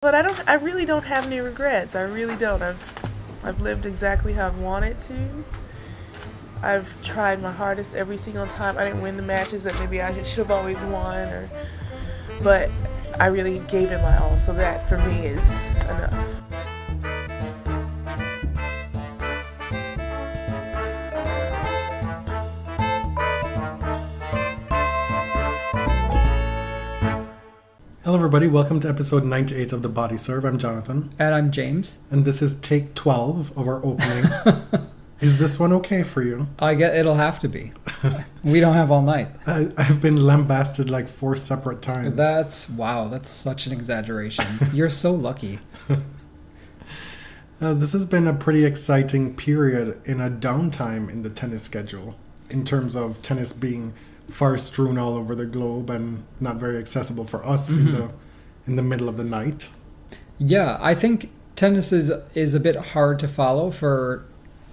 But I really don't have any regrets. I really don't. I've lived exactly how I've wanted to. I've tried my hardest every single time. I didn't win the matches that maybe I should have always won, but I really gave it my all. So that for me is enough. Hello everybody, welcome to episode 98 of The Body Serve. I'm Jonathan. And I'm James. And this is take 12 of our opening. Is this one okay for you? I get it'll have to be. We don't have all night. I've been lambasted like 4 separate times. That's such an exaggeration. You're so lucky. This has been a pretty exciting period in a downtime in the tennis schedule, in terms of tennis being far strewn all over the globe and not very accessible for us in the middle of the night. Yeah, I think tennis is a bit hard to follow for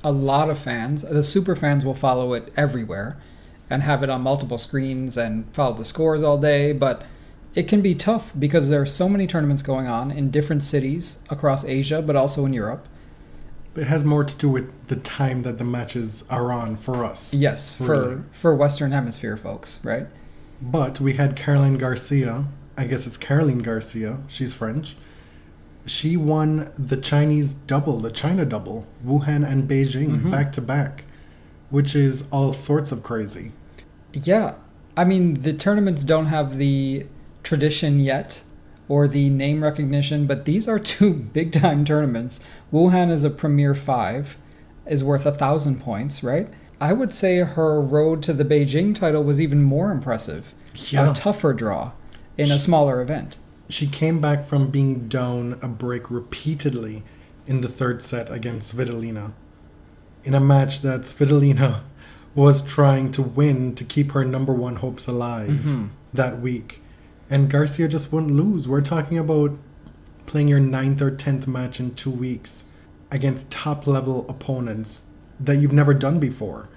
a lot of fans. The super fans will follow it everywhere and have it on multiple screens and follow the scores all day, but it can be tough because there are so many tournaments going on in different cities across Asia, but also in Europe. It has more to do with the time that the matches are on for us. Yes, really. For Western Hemisphere folks, right? But we had Caroline Garcia. I guess it's Caroline Garcia. She's French. She won the Chinese double, the China double, Wuhan and Beijing, back to back, which is all sorts of crazy. Yeah. I mean, the tournaments don't have the tradition yet or the name recognition, but these are 2 big-time tournaments. Wuhan is a Premier 5, is worth 1,000 points, right? I would say her road to the Beijing title was even more impressive. Yeah. A tougher draw in a smaller event. She came back from being down a break repeatedly in the 3rd set against Svitolina, in a match that Svitolina was trying to win to keep her number 1 hopes alive that week. And Garcia just wouldn't lose. We're talking about playing your 9th or 10th match in 2 weeks against top-level opponents that you've never done before.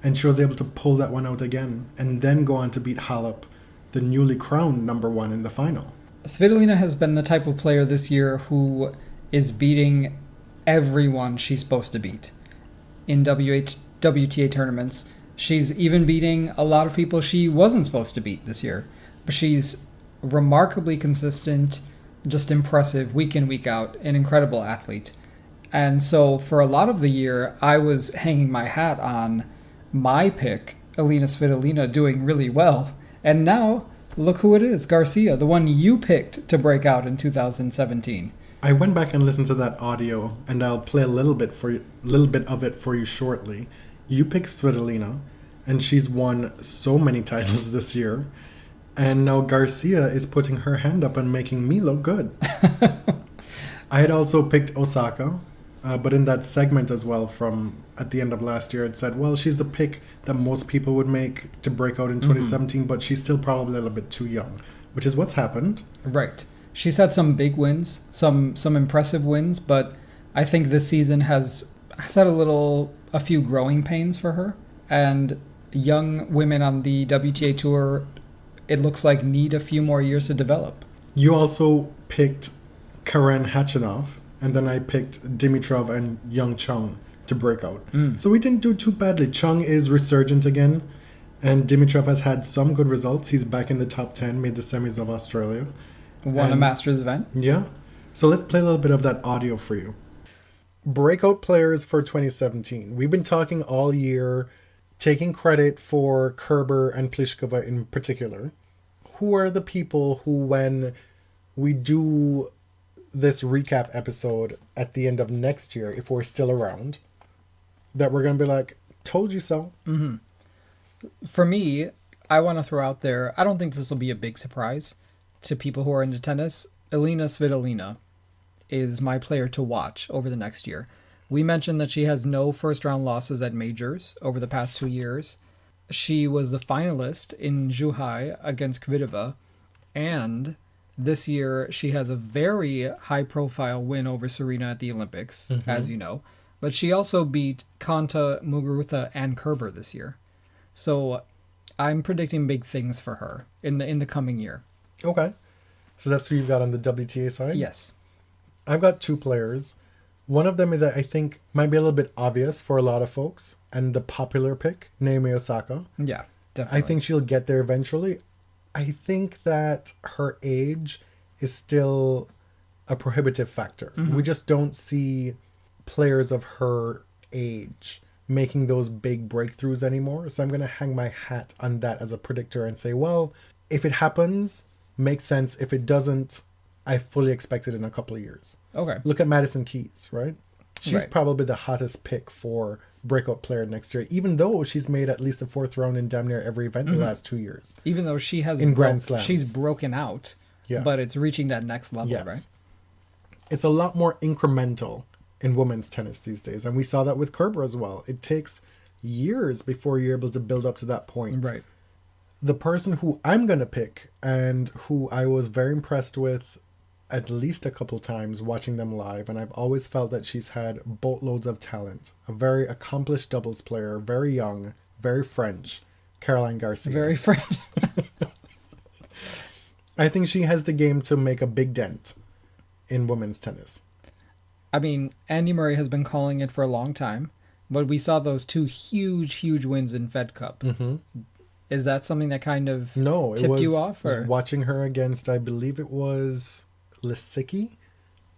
And she was able to pull that one out again and then go on to beat Halep, the newly crowned number 1 in the final. Svitolina has been the type of player this year who is beating everyone she's supposed to beat in WTA tournaments. She's even beating a lot of people she wasn't supposed to beat this year. But she's remarkably consistent, just impressive, week in, week out, an incredible athlete. And so for a lot of the year, I was hanging my hat on my pick, Alina Svitolina, doing really well. And now, look who it is, Garcia, the one you picked to break out in 2017. I went back and listened to that audio, and I'll play a little bit of it for you shortly. You picked Svitolina, and she's won so many titles this year. And now Garcia is putting her hand up and making me look good. I had also picked Osaka, but in that segment as well from at the end of last year, it said, well, she's the pick that most people would make to break out in 2017, but she's still probably a little bit too young, which is what's happened. Right. She's had some big wins, some impressive wins, but I think this season has had a few growing pains for her. And young women on the WTA Tour, it looks like, need a few more years to develop. You also picked Karen Khachanov, and then I picked Dimitrov and Young Chung to break out. So we didn't do too badly. Chung is resurgent again, and Dimitrov has had some good results. He's back in the top 10, made the semis of Australia. Won a Masters event. Yeah. So let's play a little bit of that audio for you. Breakout players for 2017. We've been talking all year, taking credit for Kerber and Pliskova in particular. Who are the people who, when we do this recap episode at the end of next year, if we're still around, that we're going to be like, told you so? For me, I want to throw out there, I don't think this will be a big surprise to people who are into tennis. Alina Svitolina is my player to watch over the next year. We mentioned that she has no first-round losses at majors over the past 2 years. She was the finalist in Zhuhai against Kvitova, and this year she has a very high-profile win over Serena at the Olympics, as you know. But she also beat Konta, Muguruza, and Kerber this year. So I'm predicting big things for her in the coming year. Okay. So that's who you've got on the WTA side? Yes. I've got two players. One of them that I think might be a little bit obvious for a lot of folks, and the popular pick, Naomi Osaka. Yeah, definitely. I think she'll get there eventually. I think that her age is still a prohibitive factor. We just don't see players of her age making those big breakthroughs anymore. So I'm going to hang my hat on that as a predictor and say, well, if it happens, makes sense. If it doesn't, I fully expect it in a couple of years. Okay. Look at Madison Keys, right? She's Right. probably the hottest pick for breakout player next year, even though she's made at least the fourth round in damn near every event the last 2 years. Even though she has In Grand Slams. she's broken out, Yeah. but it's reaching that next level, Yes. right? It's a lot more incremental in women's tennis these days. And we saw that with Kerber as well. It takes years before you're able to build up to that point. Right. The person who I'm going to pick and who I was very impressed with at least a couple times watching them live, and I've always felt that she's had boatloads of talent. A very accomplished doubles player, very young, very French, Caroline Garcia. Very French. I think she has the game to make a big dent in women's tennis. I mean, Andy Murray has been calling it for a long time, but we saw those two huge wins in Fed Cup. Mm-hmm. Is that something that kind of No, it tipped was, you off? was Or? watching her against, I believe it was Lisicki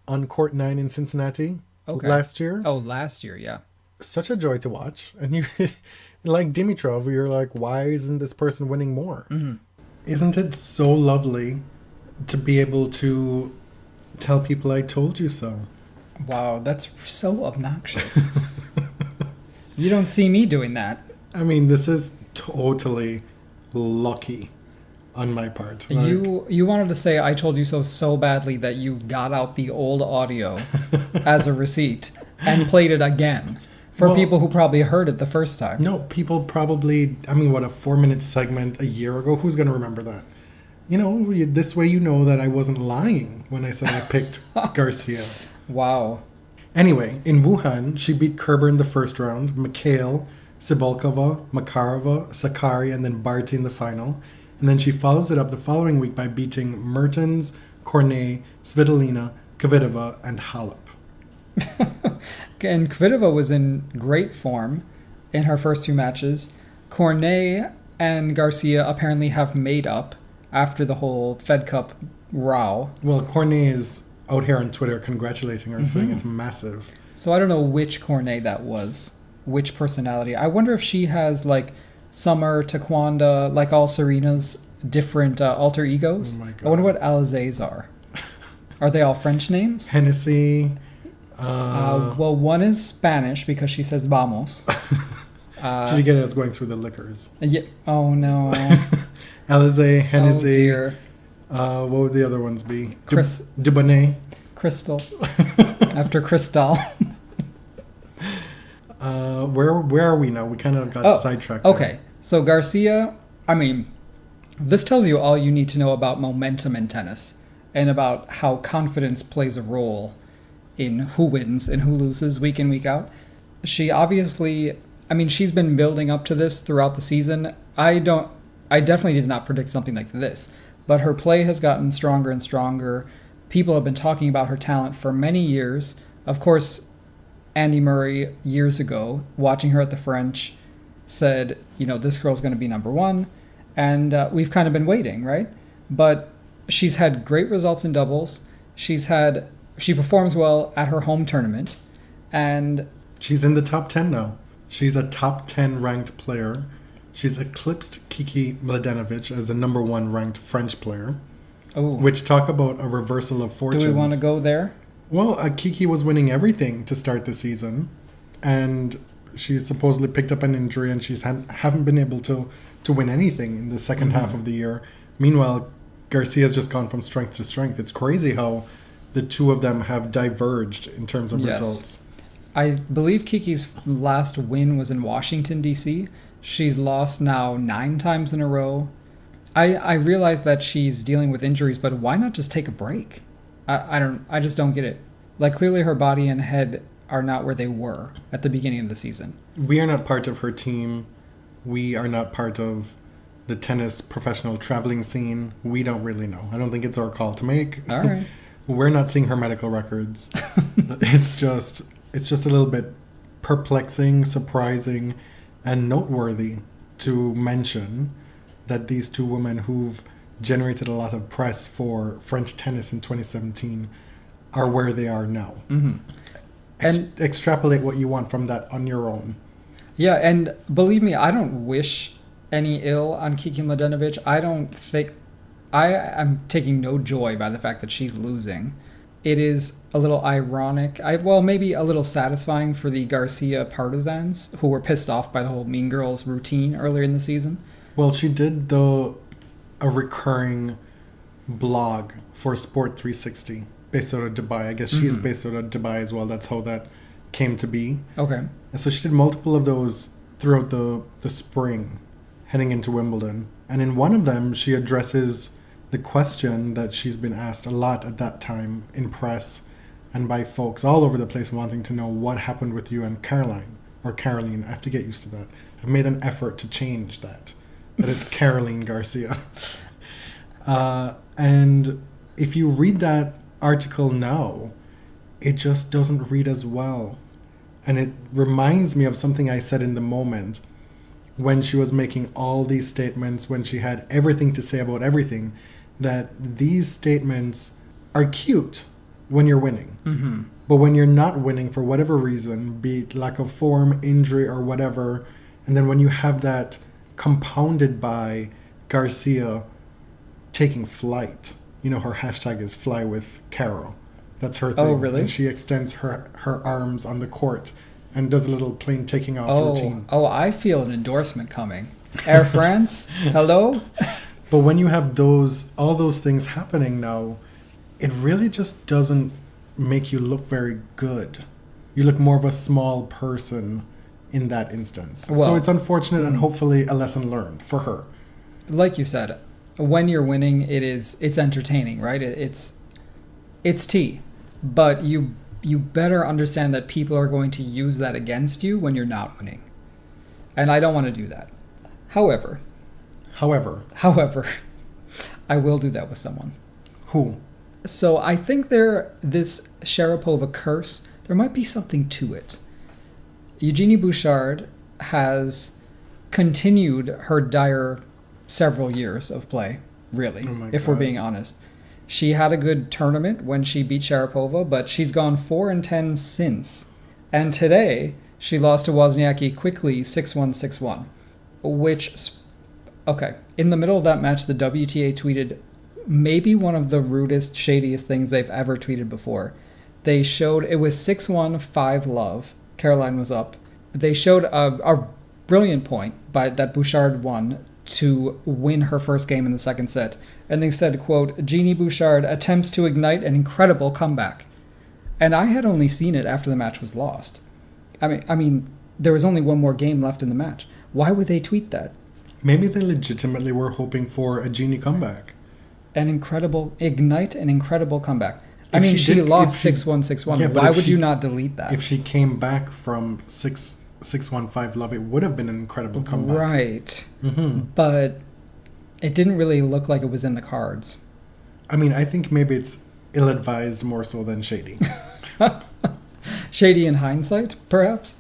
on court 9 in Cincinnati last year. Oh, last year, yeah. Such a joy to watch. And you, like Dimitrov, you're like, why isn't this person winning more? Mm-hmm. Isn't it so lovely to be able to tell people I told you so? Wow, that's so obnoxious. You don't see me doing that. I mean, this is totally lucky on my part. Like, You wanted to say I told you so badly that you got out the old audio as a receipt and played it again for Well, people who probably heard it the first time. No, people probably, I mean, what, a 4-minute segment a year ago? Who's going to remember that? You know, this way you know that I wasn't lying when I said I picked Garcia. Wow. Anyway, in Wuhan, she beat Kerber in the first round, Mikhail, Sibolkova, Makarova, Sakari, and then Barty in the final. And then she follows it up the following week by beating Mertens, Cornet, Svitolina, Kvitova, and Halep. And Kvitova was in great form in her first two matches. Cornet and Garcia apparently have made up after the whole Fed Cup row. Well, Cornet is out here on Twitter congratulating her, saying it's massive. So I don't know which Cornet that was, which personality. I wonder if she has like Summer, Taekwondo, like all Serena's different alter egos. Oh my God. I wonder what Alizé's are. Are they all French names? Hennessy. Well, one is Spanish because she says vamos. Did you get it as going through the liquors? Yeah. Oh no. Alizé, Oh Hennessy. dear. What would the other ones be? Chris- Dubonnet. Crystal. After Cristal. Where are we now? We kind of got sidetracked. there. Okay. So Garcia, I mean, this tells you all you need to know about momentum in tennis and about how confidence plays a role in who wins and who loses week in, week out. She obviously, I mean, she's been building up to this throughout the season. I definitely did not predict something like this, but her play has gotten stronger and stronger. People have been talking about her talent for many years. Of course, Andy Murray, years ago, watching her at the French, said, you know, this girl's going to be number one. And we've kind of been waiting, right? But she's had great results in doubles. She performs well at her home tournament. And She's in the top 10 now. She's a top 10 ranked player. She's eclipsed Kiki Mladenovic as the number 1 ranked French player. oh, Which talk about a reversal of fortunes. do we want to go there? Well, Kiki was winning everything to start the season, and she's supposedly picked up an injury, and she's haven't been able to win anything in the second half of the year. Meanwhile, Garcia's just gone from strength to strength. It's crazy how the two of them have diverged in terms of Yes. results. I believe Kiki's last win was in Washington, D.C. She's lost now 9 times in a row. I realize that she's dealing with injuries, but why not just take a break? I just don't get it. Like, clearly her body and head are not where they were at the beginning of the season. We are not part of her team. We are not part of the tennis professional traveling scene. We don't really know. I don't think it's our call to make. All right. We're not seeing her medical records. It's just a little bit perplexing, surprising, and noteworthy to mention that these two women who've generated a lot of press for French tennis in 2017 are where they are now. Mm-hmm. And extrapolate what you want from that on your own. Yeah, and believe me, I don't wish any ill on Kiki Mladenovic. I don't think... I am taking no joy by the fact that she's losing. It is a little ironic, maybe a little satisfying for the Garcia partisans who were pissed off by the whole Mean Girls routine earlier in the season. Well, she did, a recurring blog for Sport 360 based out of Dubai. I guess she's based out of Dubai as well. That's how that came to be. Okay. And so she did multiple of those throughout the spring heading into Wimbledon. And in one of them, she addresses the question that she's been asked a lot at that time in press and by folks all over the place wanting to know what happened with you and Caroline. I have to get used to that. I've made an effort to change that it's Caroline Garcia. And if you read that article now, it just doesn't read as well. And it reminds me of something I said in the moment when she was making all these statements, when she had everything to say about everything, that these statements are cute when you're winning. Mm-hmm. But when you're not winning for whatever reason, be it lack of form, injury, or whatever, and then when you have that compounded by Garcia taking flight, her hashtag is fly with Caro. That's her thing. Oh, really? And she extends her arms on the court and does a little plane taking off routine. Oh, I feel an endorsement coming. Air France, hello? But when you have all those things happening now, it really just doesn't make you look very good. You look more of a small person in that instance. Well, so it's unfortunate and hopefully a lesson learned for her. Like you said, when you're winning, it's entertaining, right? It's tea. But you better understand that people are going to use that against you when you're not winning. And I don't want to do that. However, I will do that with someone. Who? So I think this Sharapova curse, there might be something to it. Eugenie Bouchard has continued her dire several years of play, really, if we're being honest. She had a good tournament when she beat Sharapova, but she's gone 4-10 since. And today, she lost to Wozniacki quickly 6-1, 6-1, which... Okay, in the middle of that match, the WTA tweeted maybe one of the rudest, shadiest things they've ever tweeted before. They showed, it was 6-1, 5-love. Caroline was up. They showed a brilliant point that Bouchard won to win her first game in the second set. And they said, quote, Jeannie Bouchard attempts to ignite an incredible comeback. And I had only seen it after the match was lost. I mean, there was only one more game left in the match. Why would they tweet that? Maybe they legitimately were hoping for a Jeannie comeback. Ignite an incredible comeback. She lost 6-1, 6-1. Yeah, why would you not delete that? If she came back from 6-1, 5-love, it would have been an incredible comeback. Right. Mm-hmm. But it didn't really look like it was in the cards. I think maybe it's ill-advised more so than shady. Shady in hindsight, perhaps?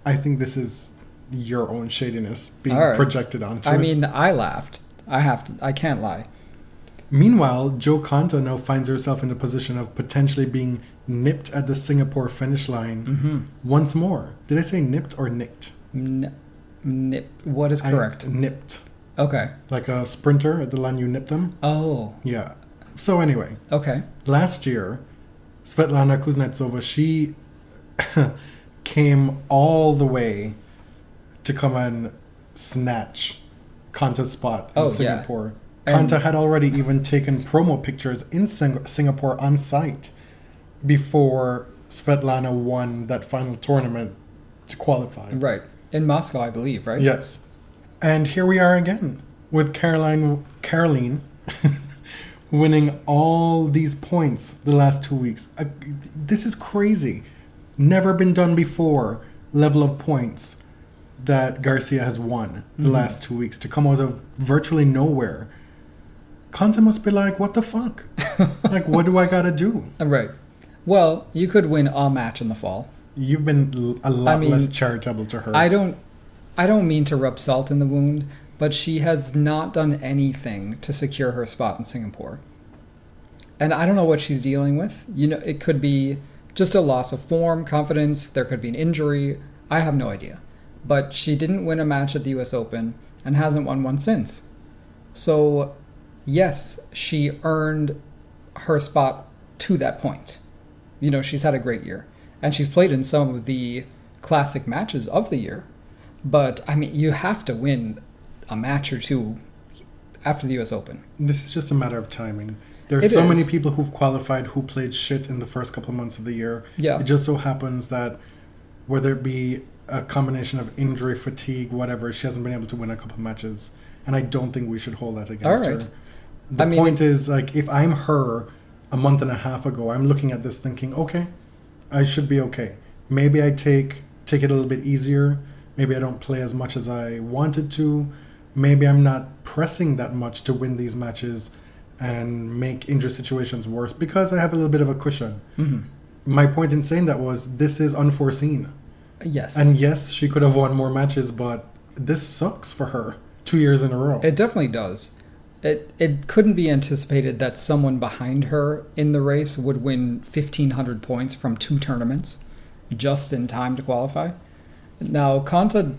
I think this is your own shadiness being projected onto it. I laughed. I can't lie. Meanwhile, Jo Konta now finds herself in a position of potentially being nipped at the Singapore finish line once more. Did I say nipped or nicked? Nip. What is correct? Nipped. Okay. Like a sprinter at the line you nip them? Oh. Yeah. So anyway. Okay. Last year, Svetlana Kuznetsova, she came all the way to come and snatch Konta's spot in Singapore. Yeah. Konta had already even taken promo pictures in Singapore on site before Svetlana won that final tournament to qualify. Right. In Moscow, I believe, right? Yes. And here we are again with Caroline winning all these points the last 2 weeks. This is crazy. Never been done before level of points that Garcia has won the last 2 weeks to come out of virtually nowhere. Konta must be like, what the fuck? Like, what do I gotta do? Right. Well, you could win a match in the fall. You've been a lot less charitable to her. I don't mean to rub salt in the wound, but she has not done anything to secure her spot in Singapore. And I don't know what she's dealing with. You know, it could be just a loss of form, confidence, there could be an injury. I have no idea. But she didn't win a match at the US Open and hasn't won one since. So, yes, she earned her spot to that point. You know, she's had a great year. And she's played in some of the classic matches of the year. But, I mean, you have to win a match or two after the US Open. This is just a matter of timing. There are many people who've qualified who played shit in the first couple of months of the year. Yeah. It just so happens that whether it be a combination of injury, fatigue, whatever, she hasn't been able to win a couple of matches. And I don't think we should hold that against her. The point is, like, if I'm her a month and a half ago, I'm looking at this thinking, okay, I should be okay. Maybe I take it a little bit easier. Maybe I don't play as much as I wanted to. Maybe I'm not pressing that much to win these matches and make injury situations worse because I have a little bit of a cushion. Mm-hmm. My point in saying that was this is unforeseen. Yes. And yes, she could have won more matches, but this sucks for her 2 years in a row. It definitely does. It couldn't be anticipated that someone behind her in the race would win 1,500 points from 2 tournaments just in time to qualify. Now, Konta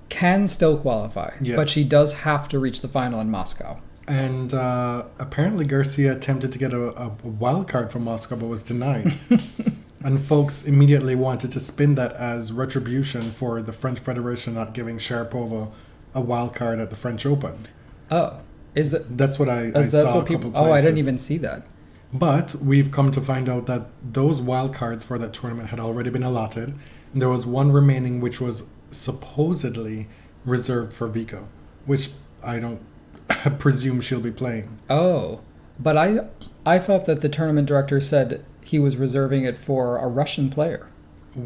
can still qualify, yes, but she does have to reach the final in Moscow. And apparently Garcia attempted to get a wild card from Moscow, but was denied. And folks immediately wanted to spin that as retribution for the French Federation not giving Sharapova a wild card at the French Open. Oh, is it? That's what I That's saw what a people. couple Oh, I didn't places. even see that. But we've come to find out that those wild cards for that tournament had already been allotted. And there was one remaining which was supposedly reserved for Vika, which I don't presume she'll be playing. Oh, but I thought that the tournament director said he was reserving it for a Russian player.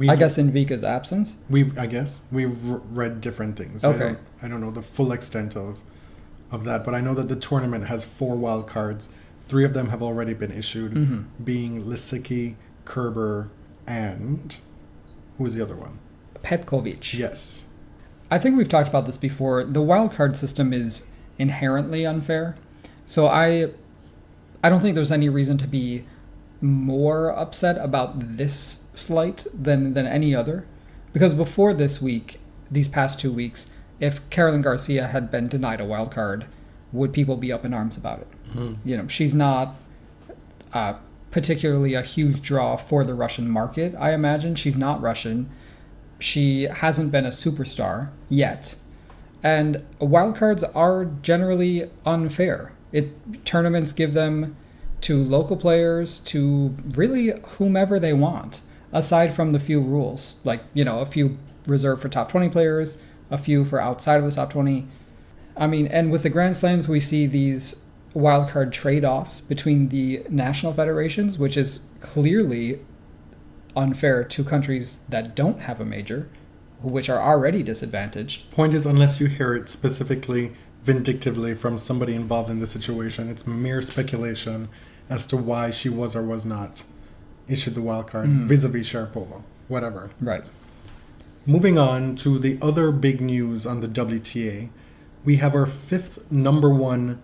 I guess in Vika's absence. We've read different things. Okay. I don't know the full extent of that, but I know that the tournament has 4 wild cards. 3 of them have already been issued, Mm-hmm. being Lisicki, Kerber, and who's the other one? Petkovic. Yes. I think we've talked about this before. The wildcard system is inherently unfair. So I don't think there's any reason to be more upset about this slight than any other. Because before this week, these past 2 weeks, if Caroline Garcia had been denied a wild card, would people be up in arms about it? Mm-hmm. You know, she's not particularly a huge draw for the Russian market, I imagine. She's not Russian. She hasn't been a superstar yet. And wildcards are generally unfair. Tournaments give them to local players, to really whomever they want, aside from the few rules. Like, you know, a few reserved for top 20 players, a few for outside of the top 20. I mean, and with the Grand Slams, we see these wildcard trade-offs between the national federations, which is clearly unfair to countries that don't have a major, which are already disadvantaged. Point is, unless you hear it specifically, vindictively from somebody involved in the situation, it's mere speculation as to why she was or was not issued the wild card vis-a-vis Sharapova, whatever. Right. Moving on to the other big news on the WTA, we have our 5th #1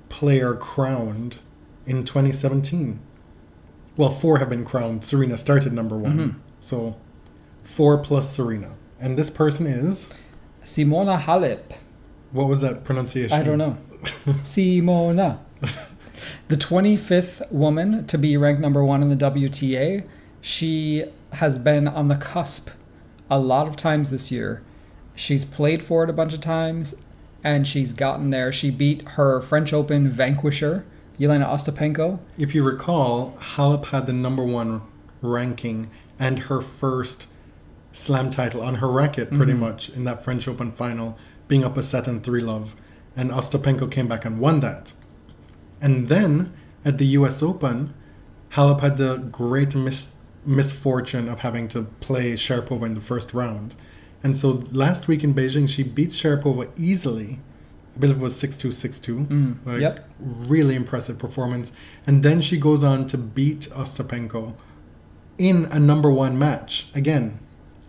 player crowned in 2017. Well, 4 have been crowned. Serena started #1. So 4 plus Serena. And this person is? Simona Halep. What was that pronunciation? I don't know. Simona. The 25th woman to be ranked #1 in the WTA. She has been on the cusp a lot of times this year. She's played for it a bunch of times, and she's gotten there. She beat her French Open vanquisher, Yelena Ostapenko. If you recall, Halep had the #1 ranking and her first slam title on her racket, pretty much, in that French Open final, being up a set and 3-love. And Ostapenko came back and won that. And then, at the US Open, Halep had the great misfortune of having to play Sharapova in the first round. And so last week in Beijing, she beats Sharapova easily, I believe it was 6-2, 6-2. Yep. Really impressive performance. And then she goes on to beat Ostapenko in a number one match. Again,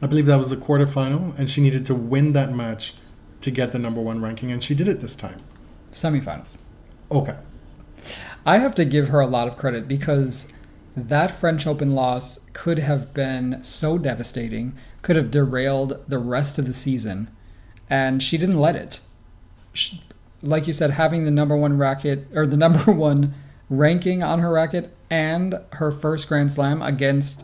I believe that was a quarterfinal, and she needed to win that match to get the number one ranking, and she did it this time. Semifinals. Okay. I have to give her a lot of credit because that French Open loss could have been so devastating, could have derailed the rest of the season, and she didn't let it. Like you said, having the number one racket, or the number one ranking on her racket, and her first Grand Slam against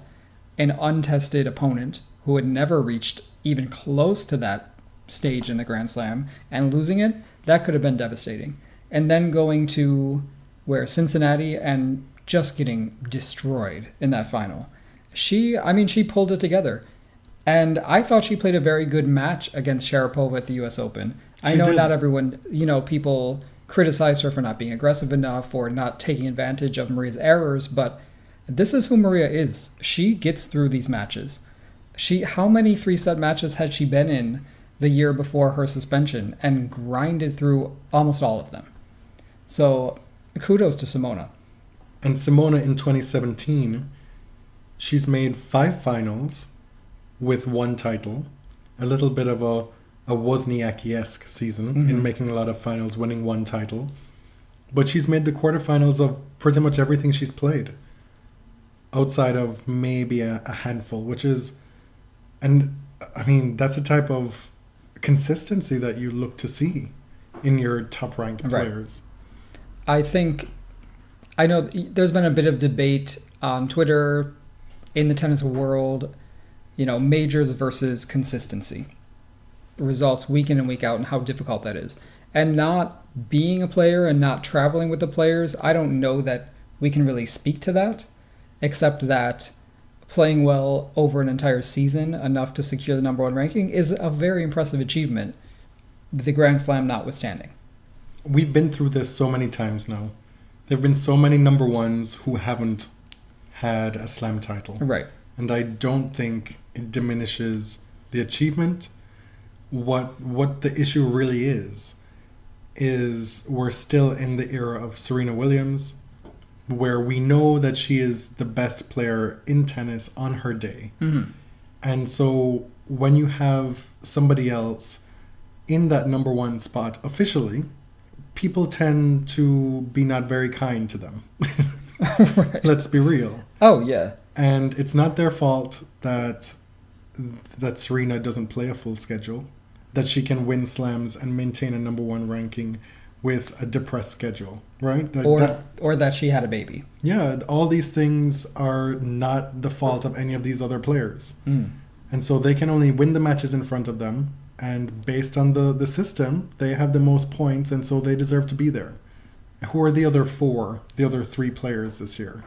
an untested opponent who had never reached even close to that stage in the Grand Slam, and losing it, that could have been devastating. And then going to Cincinnati and just getting destroyed in that final. She pulled it together. And I thought she played a very good match against Sharapova at the US Open. I know not everyone, people criticize her for not being aggressive enough or not taking advantage of Maria's errors, but this is who Maria is. She gets through these matches. How many 3-set matches had she been in the year before her suspension and grinded through almost all of them? So kudos to Simona. And Simona in 2017, she's made 5 finals with 1 title. A little bit of a Wozniacki-esque season in making a lot of finals, winning 1 title. But she's made the quarterfinals of pretty much everything she's played. Outside of maybe a handful, which is... And, that's a type of consistency that you look to see in your top-ranked players. I know there's been a bit of debate on Twitter, in the tennis world, majors versus consistency. Results week in and week out, and how difficult that is. And not being a player and not traveling with the players, I don't know that we can really speak to that, except that playing well over an entire season, enough to secure the number one ranking, is a very impressive achievement, the Grand Slam notwithstanding. We've been through this so many times now. There have been so many number ones who haven't had a slam title. Right. And I don't think it diminishes the achievement. What the issue really is we're still in the era of Serena Williams, where we know that she is the best player in tennis on her day. Mm-hmm. And so when you have somebody else in that number one spot officially, people tend to be not very kind to them. Right. Let's be real. Oh, yeah. And it's not their fault that Serena doesn't play a full schedule, that she can win slams and maintain a number one ranking with a depressed schedule, right? Or that she had a baby. Yeah, all these things are not the fault of any of these other players. And so they can only win the matches in front of them, and based on the system, they have the most points, and so they deserve to be there. Who are the other 3 players this year?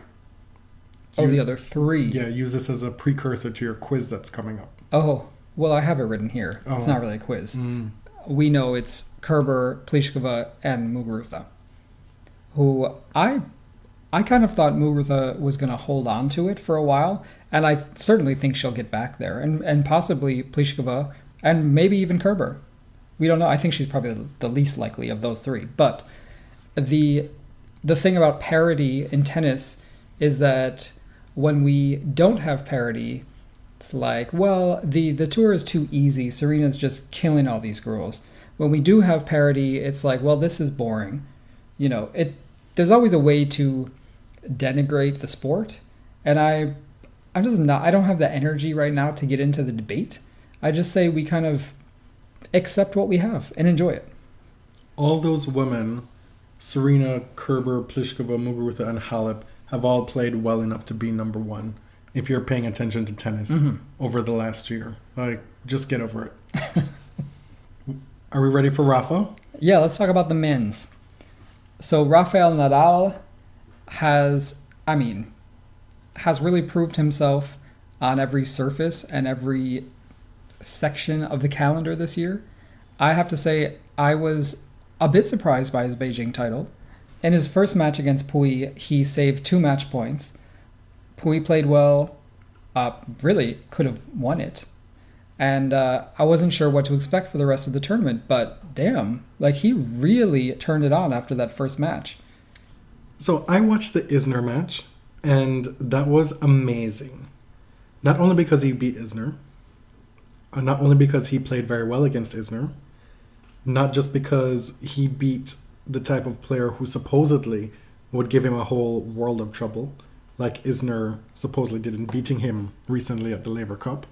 The other 3? Yeah, use this as a precursor to your quiz that's coming up. Oh, well, I have it written here. It's not really a quiz. We know it's Kerber, Pliskova, and Muguruza, who I kind of thought Muguruza was going to hold on to it for a while, and I certainly think she'll get back there, and possibly Pliskova, and maybe even Kerber. We don't know. I think she's probably the least likely of those 3. But the thing about parity in tennis is that when we don't have parity, it's like, well, the tour is too easy. Serena's just killing all these girls. When we do have parity, it's like, well, this is boring. There's always a way to denigrate the sport, and I don't have the energy right now to get into the debate. I just say we kind of accept what we have and enjoy it. All those women, Serena, Kerber, Pliskova, Muguruza, and Halep, have all played well enough to be number one. If you're paying attention to tennis over the last year, just get over it. Are we ready for Rafa? Yeah, let's talk about the men's. So Rafael Nadal has really proved himself on every surface and every section of the calendar this year. I have to say I was a bit surprised by his Beijing title. In his first match against Pui, he saved 2 match points. Pui played well, really could have won it. And I wasn't sure what to expect for the rest of the tournament, but damn, like he really turned it on after that first match. So I watched the Isner match, and that was amazing. Not only because he beat Isner, not only because he played very well against Isner, not just because he beat the type of player who supposedly would give him a whole world of trouble, like Isner supposedly did in beating him recently at the Laver Cup,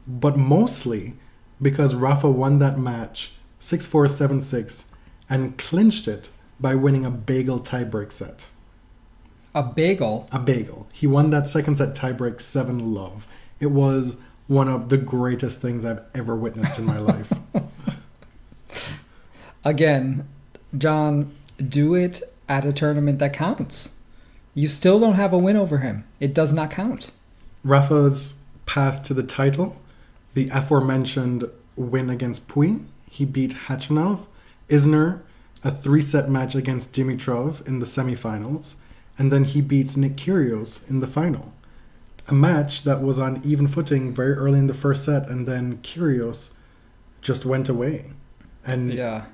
but mostly because Rafa won that match 6-4, 7-6 and clinched it by winning a bagel tiebreak set. A bagel? A bagel. He won that second set tiebreak 7-love. It was one of the greatest things I've ever witnessed in my life. Again, John, do it at a tournament that counts. You still don't have a win over him. It does not count. Rafa's path to the title, the aforementioned win against Puy, he beat Khachanov, Isner, a 3-set match against Dimitrov in the semifinals, and then he beats Nick Kyrgios in the final. A match that was on even footing very early in the first set, and then Kyrgios just went away. And Yeah.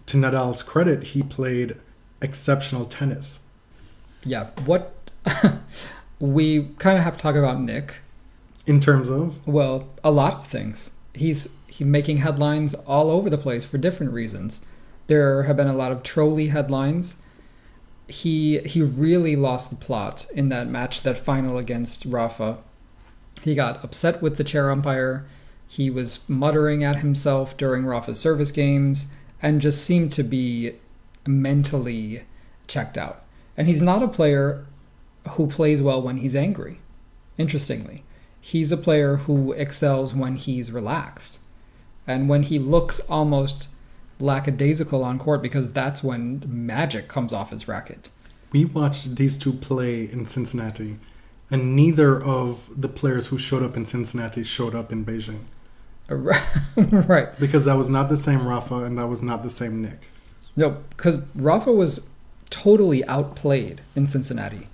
to Nadal's credit, he played exceptional tennis. Yeah. What we kind of have to talk about Nick. In terms of, Well, a lot of things. He's making headlines all over the place for different reasons. There have been a lot of trolly headlines. He really lost the plot in that match, that final against Rafa. He got upset with the chair umpire. He was muttering at himself during Rafa's service games and just seemed to be mentally checked out. And he's not a player who plays well when he's angry, interestingly. He's a player who excels when he's relaxed. And when he looks almost lackadaisical on court, because that's when magic comes off his racket. we watched these two play in Cincinnati, and neither of the players who showed up in Cincinnati showed up in Beijing. Right. Because that was not the same Rafa and that was not the same Nick. No, because Rafa was totally outplayed in Cincinnati.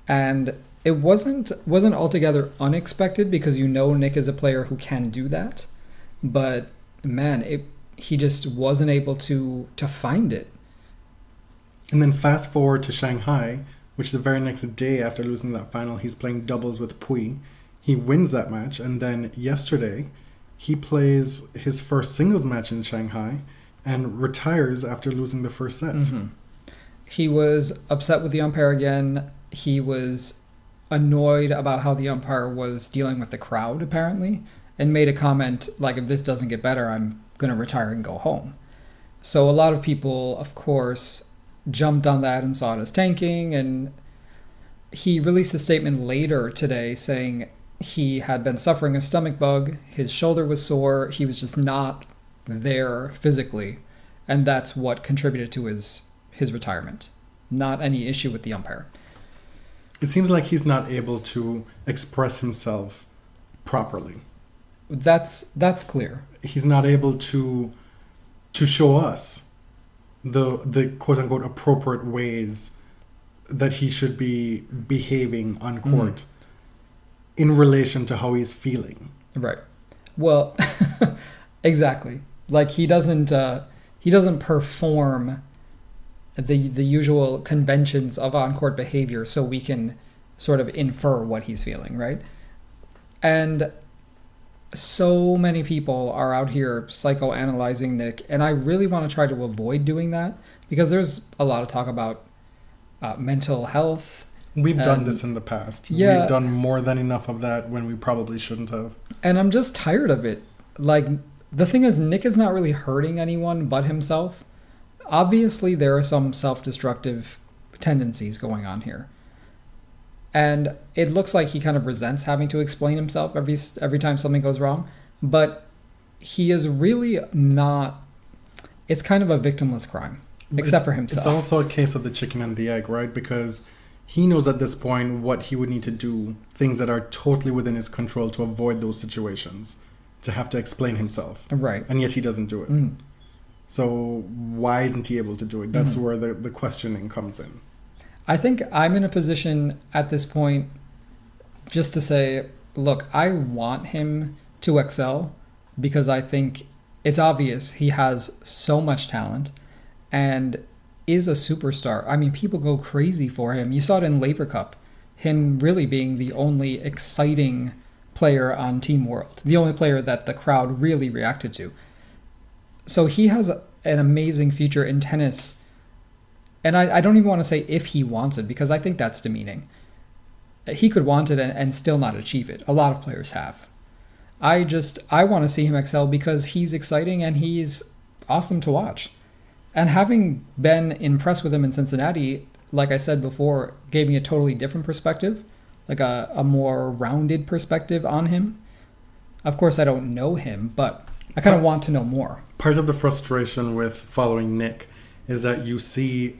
And it wasn't altogether unexpected, because you know Nick is a player who can do that. But man, he just wasn't able to find it. And then fast forward to Shanghai, which the very next day after losing that final, he's playing doubles with Puy. He wins that match, and then yesterday he plays his first singles match in Shanghai and retires after losing the first set. Mm-hmm. He was upset with the umpire again. He was annoyed about how the umpire was dealing with the crowd, apparently, and made a comment like, if this doesn't get better, I'm going to retire and go home. So a lot of people, of course, jumped on that and saw it as tanking, and he released a statement later today saying he had been suffering a stomach bug, his shoulder was sore, he was just not there physically, and that's what contributed to his retirement, not any issue with the umpire. It seems like he's not able to express himself properly. That's clear. He's not able to show us the quote-unquote appropriate ways that he should be behaving on court in relation to how he's feeling. Right. Well, exactly. Like he doesn't perform the usual conventions of on-court behavior, so we can sort of infer what he's feeling, right? And so many people are out here psychoanalyzing Nick, and I really want to try to avoid doing that, because there's a lot of talk about mental health. We've done this in the past. Yeah. We've done more than enough of that when we probably shouldn't have. And I'm just tired of it. Like, the thing is, Nick is not really hurting anyone but himself. Obviously, there are some self-destructive tendencies going on here. And it looks like he kind of resents having to explain himself every time something goes wrong. But he is really not... It's kind of a victimless crime, except for himself. It's also a case of the chicken and the egg, right? Because he knows at this point what he would need to do, things that are totally within his control to avoid those situations, to have to explain himself. Right. And yet he doesn't do it. Mm. So why isn't he able to do it? That's where the questioning comes in. I think I'm in a position at this point just to say, look, I want him to excel because I think it's obvious he has so much talent and is a superstar. I mean, people go crazy for him. You saw it in Laver Cup, him really being the only exciting player on Team World, the only player that the crowd really reacted to. So he has an amazing future in tennis. And I don't even want to say if he wants it, because I think that's demeaning. He could want it and still not achieve it. A lot of players have. I want to see him excel because he's exciting and he's awesome to watch. And having been impressed with him in Cincinnati, like I said before, gave me a totally different perspective, like a more rounded perspective on him. Of course, I don't know him, but I kind of want to know more. Part of the frustration with following Nick is that you see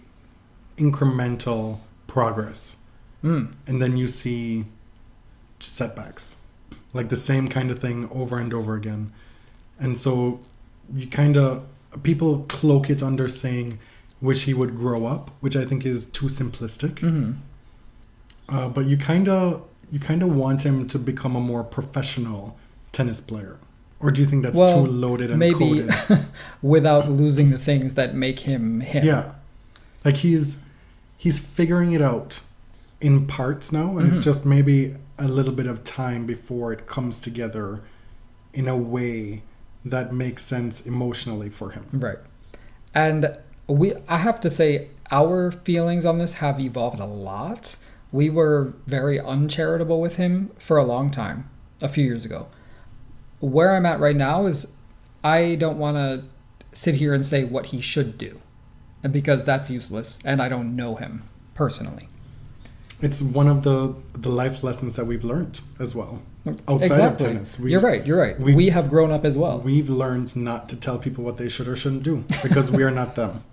incremental progress. And then you see setbacks. Like the same kind of thing over and over again. And so you people cloak it under saying, wish he would grow up, which I think is too simplistic. But you kind of want him to become a more professional tennis player. Or do you think that's too loaded and maybe coded? Without losing the things that make him him. Yeah. Like he's figuring it out in parts now, and it's just maybe a little bit of time before it comes together in a way that makes sense emotionally for him. Right. And I have to say, our feelings on this have evolved a lot. We were very uncharitable with him for a long time, a few years ago. Where I'm at right now is I don't want to sit here and say what he should do, because that's useless, and I don't know him personally. It's one of the life lessons that we've learned as well. Outside of tennis. You're right. We have grown up as well. We've learned not to tell people what they should or shouldn't do because we are not them.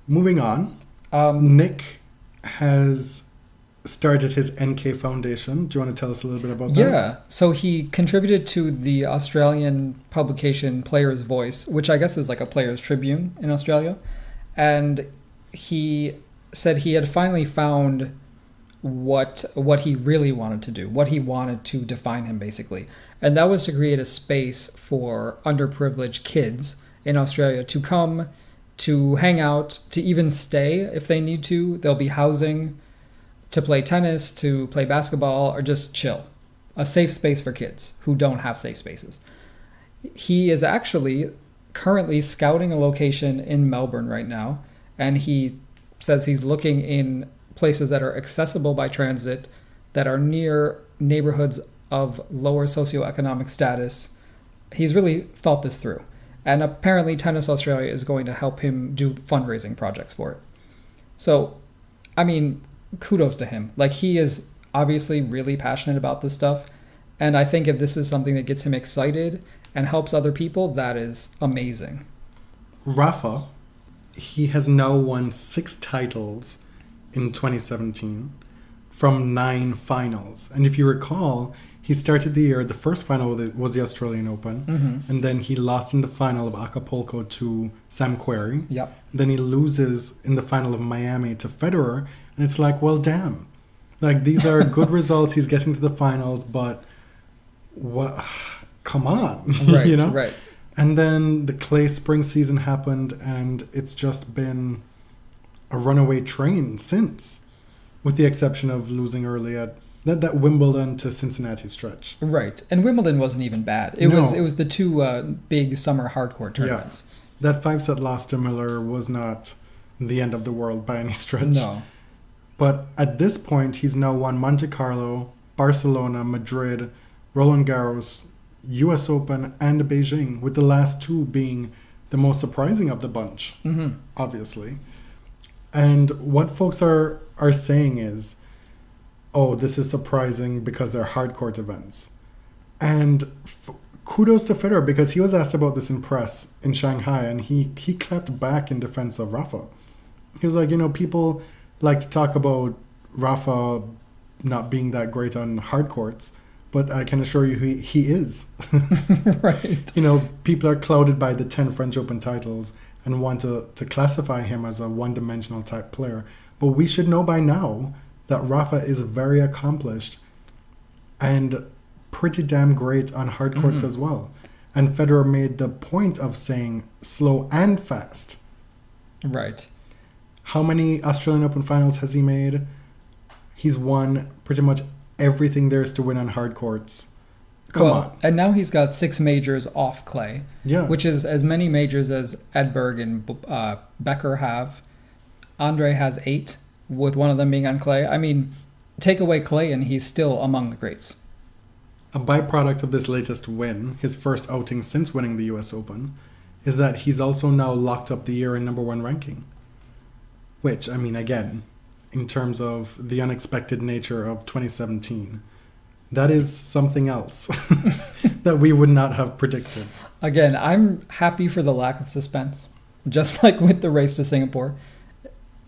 Moving on, Nick has started his NK Foundation. Do you want to tell us a little bit about that? Yeah. So he contributed to the Australian publication Player's Voice, which I guess is like a Player's Tribune in Australia. And he said he had finally found what he really wanted to do, what he wanted to define him, basically. And that was to create a space for underprivileged kids in Australia to come, to hang out, to even stay if they need to. There'll be housing, to play tennis, to play basketball, or just chill. A safe space for kids who don't have safe spaces. He is actually currently scouting a location in Melbourne right now, and he says he's looking in places that are accessible by transit, that are near neighborhoods of lower socioeconomic status. He's really thought this through. And apparently Tennis Australia is going to help him do fundraising projects for it. So, I mean, kudos to him. Like, he is obviously really passionate about this stuff. And I think if this is something that gets him excited and helps other people, that is amazing. Rafa, he has now won 6 titles in 2017 from 9 finals. And if you recall, he started the year, the first final was the Australian Open, and then he lost in the final of Acapulco to Sam Querrey. Yep. Then he loses in the final of Miami to Federer, and it's like, well, damn. Like, these are good results. He's getting to the finals, but what? Come on. Right, you know? right. And then the clay spring season happened, and it's just been a runaway train since, with the exception of losing early at that Wimbledon to Cincinnati stretch. Right. And Wimbledon wasn't even bad. It was the 2 big summer hardcourt tournaments. Yeah. That 5-set loss to Miller was not the end of the world by any stretch. No. But at this point, he's now won Monte Carlo, Barcelona, Madrid, Roland Garros, US Open, and Beijing, with the last 2 being the most surprising of the bunch, obviously. And what folks are saying is, oh, this is surprising because they're hardcourt events. And kudos to Federer, because he was asked about this in press in Shanghai, and he clapped back in defense of Rafa. He was like, people like to talk about Rafa not being that great on hardcourts, but I can assure you he is. Right. People are clouded by the 10 French Open titles and want to classify him as a one-dimensional type player. But we should know by now that Rafa is very accomplished and pretty damn great on hard courts as well. And Federer made the point of saying slow and fast. Right. How many Australian Open finals has he made? He's won pretty much everything there is to win on hard courts. Come on. And now he's got 6 majors off clay. Yeah. Which is as many majors as Edberg and Becker have. Andre has 8, with one of them being on clay. I mean, take away clay and he's still among the greats. A byproduct of this latest win, his first outing since winning the US Open, is that he's also now locked up the year in number 1 ranking. Which, I mean, again, in terms of the unexpected nature of 2017, that is something else that we would not have predicted. Again, I'm happy for the lack of suspense. Just like with the race to Singapore.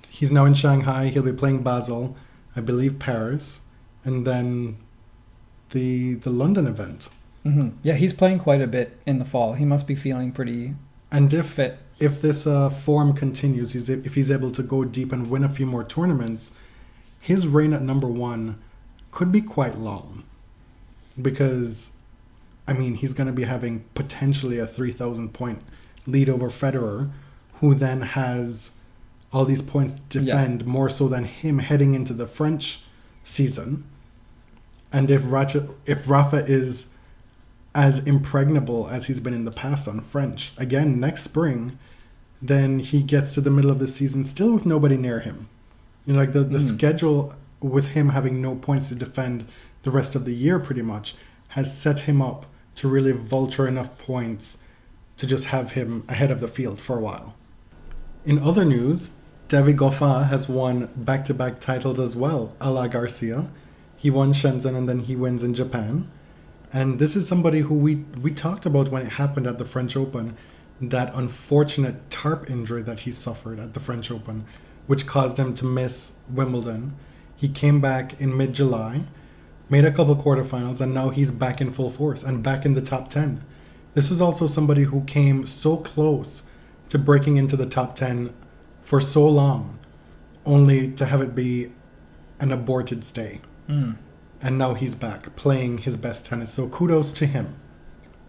He's now in Shanghai. He'll be playing Basel, I believe Paris, and then the London event. Mm-hmm. Yeah, he's playing quite a bit in the fall. He must be feeling pretty fit. If this form continues, if he's able to go deep and win a few more tournaments, his reign at number 1 could be quite long. Because, I mean, he's going to be having potentially a 3,000 point lead over Federer, who then has all these points to defend more so than him heading into the French season. And if Rafa is as impregnable as he's been in the past on French, again, next spring, then he gets to the middle of the season still with nobody near him. You know, like the schedule with him having no points to defend the rest of the year pretty much has set him up to really vulture enough points to just have him ahead of the field for a while. In other news, David Goffin has won back-to-back titles as well, a la Garcia. He won Shenzhen and then he wins in Japan. And this is somebody who we talked about when it happened at the French Open, that unfortunate tarp injury that he suffered at the French Open, which caused him to miss Wimbledon. He came back in mid-July, made a couple quarterfinals, and now he's back in full force and back in the top 10. This was also somebody who came so close to breaking into the top 10 for so long, only to have it be an aborted stay. And now he's back playing his best tennis, so kudos to him.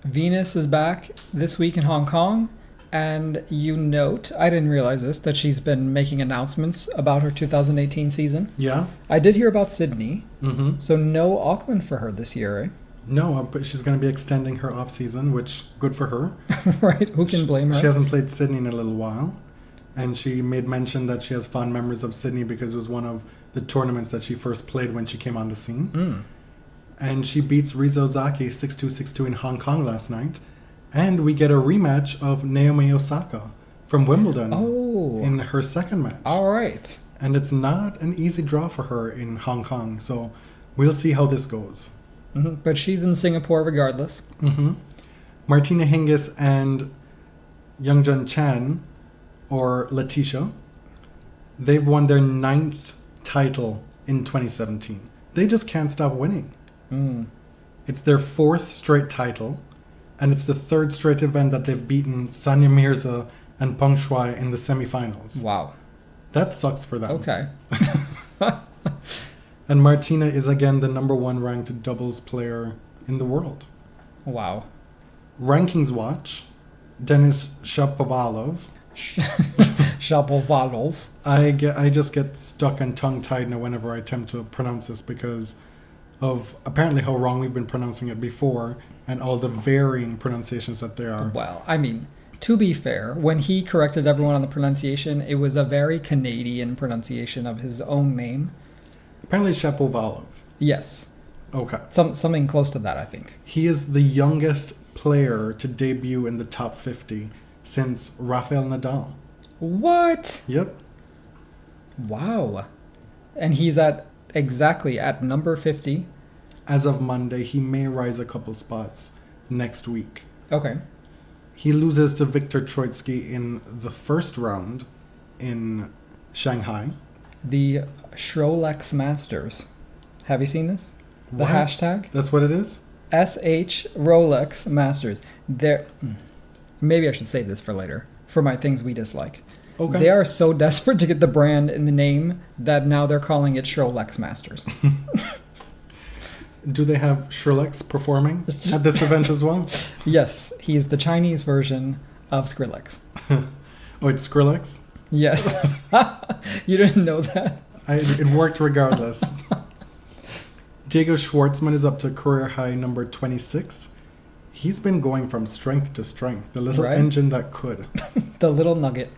Venus is back this week in Hong Kong, and you note, I didn't realize this, that she's been making announcements about her 2018 season. Yeah? I did hear about Sydney, Mm-hmm. so no Auckland for her this year, eh? No, but she's going to be extending her off-season, which, good for her. Right, who can blame her? She hasn't played Sydney in a little while, and she made mention that she has fond memories of Sydney because it was one of the tournaments that she first played when she came on the scene. And she beats Riza Ozaki 6-2, 6-2 in Hong Kong last night. And we get a rematch of Naomi Osaka from Wimbledon in her second match. All right. And it's not an easy draw for her in Hong Kong, so we'll see how this goes. But she's in Singapore regardless. Martina Hingis and Youngjun Chan, or Letitia, they've won their 9th title in 2017. They just can't stop winning. It's their 4th straight title, and it's the 3rd straight event that they've beaten Sanya Mirza and Peng Shuai in the semifinals. Wow. That sucks for them. Okay. And Martina is again the number 1 ranked doubles player in the world. Wow. Rankings watch, Denis Shapovalov. Shapovalov. I just get stuck and tongue-tied now whenever I attempt to pronounce this because of apparently how wrong we've been pronouncing it before and all the varying pronunciations that there are. Well, I mean, to be fair, when he corrected everyone on the pronunciation, it was a very Canadian pronunciation of his own name. Apparently Shapovalov. Yes. Okay. Something close to that, I think. He is the youngest player to debut in the top 50 since Rafael Nadal. What? Yep. Wow. And he's exactly at number 50. As of Monday, he may rise a couple spots next week. Okay. He loses to Viktor Troitsky in the first round in Shanghai. The Schrolex Masters. Have you seen this? The What? hashtag? That's what it is? SH Rolex Masters. Maybe I should save this for later. For my things we dislike. Okay. They are so desperate to get the brand in the name that now they're calling it Schrolex Masters. Do they have Skrillex performing at this event as well? Yes, he's the Chinese version of Skrillex. Oh, it's Skrillex? Yes. You didn't know that? It worked regardless. Diego Schwartzman is up to career high number 26. He's been going from strength to strength. The little Right. engine that could. The little nugget.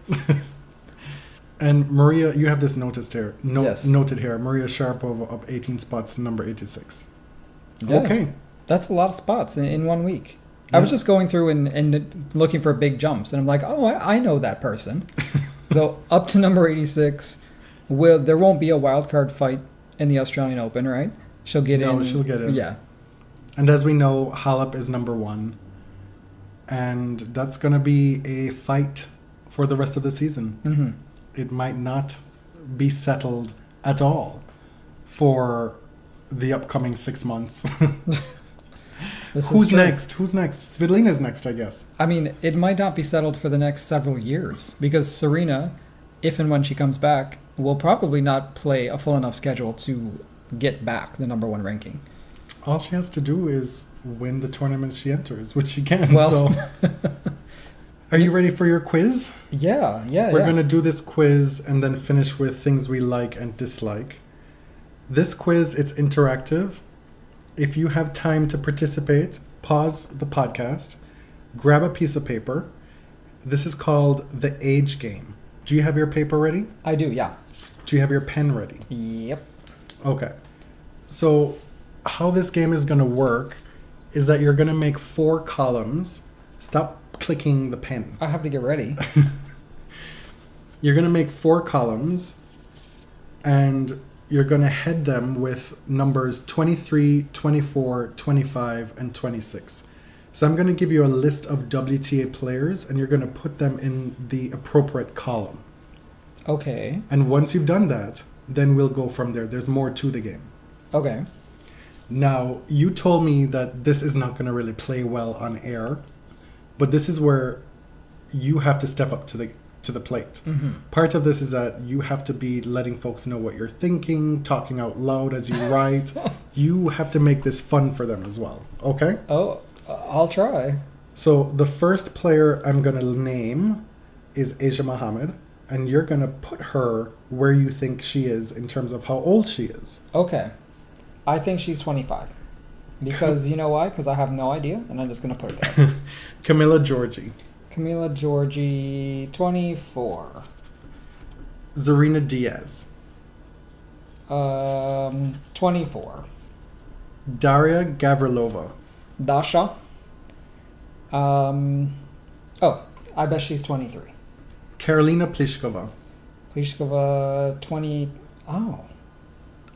And Maria, you have this noticed here. Yes. Noted here. Maria Sharapova up 18 spots to number 86. Yeah. Okay. That's a lot of spots in 1 week. I was Yeah. just going through and looking for big jumps, and I'm like, oh, I know that person. So up to number 86, there won't be a wild card fight in the Australian Open, right? She'll get in. No, she'll get in. Yeah. And as we know, Halep is number 1. And that's going to be a fight for the rest of the season. Mm-hmm. It might not be settled at all for the upcoming 6 months. Who's next? Svitolina's next, I guess. I mean, it might not be settled for the next several years because Serena, if and when she comes back, will probably not play a full enough schedule to get back the number 1 ranking. All she has to do is win the tournaments she enters, which she can. Well, So. Are you ready for your quiz? yeah. We're going to do this quiz and then finish with things we like and dislike. This quiz, it's interactive. If you have time to participate, pause the podcast, grab a piece of paper. This is called the age game. Do you have your paper ready? I do, yeah. Do you have your pen ready? Yep. Okay. So how this game is going to work is that you're going to make 4 columns. Stop clicking the pen. I have to get ready. You're going to make 4 columns, and you're going to head them with numbers 23, 24, 25, and 26. So I'm going to give you a list of WTA players, and you're going to put them in the appropriate column. Okay. And once you've done that, then we'll go from there. There's more to the game. Okay. Now, you told me that this is not going to really play well on air, but this is where you have to step up to the plate. Mm-hmm. Part of this is that you have to be letting folks know what you're thinking, talking out loud as you write. You have to make this fun for them as well, okay? Oh, I'll try. So the first player I'm going to name is Asia Mohammed, and you're going to put her where you think she is in terms of how old she is. Okay. I think she's 25. Because, you know why? Because I have no idea, and I'm just going to put it there. Camilla Giorgi. Camila Giorgi, 24. Zarina Diaz. 24. Daria Gavrilova. Dasha. I bet she's 23. Karolina Pliskova. Pliskova, 20...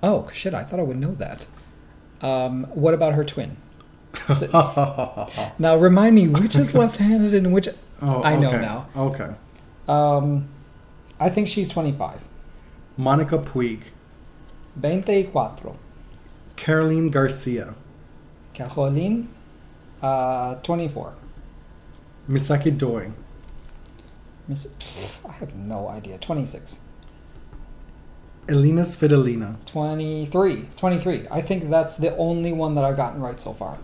Oh, shit, I thought I would know that. What about her twin? Now, remind me, which is left-handed and which... I know now. Okay. I think she's 25. Monica Puig. 24. Caroline Garcia. Caroline, 24. Misaki Doi. I have no idea. 26. Elina Svitolina. 23. I think that's the only one that I've gotten right so far.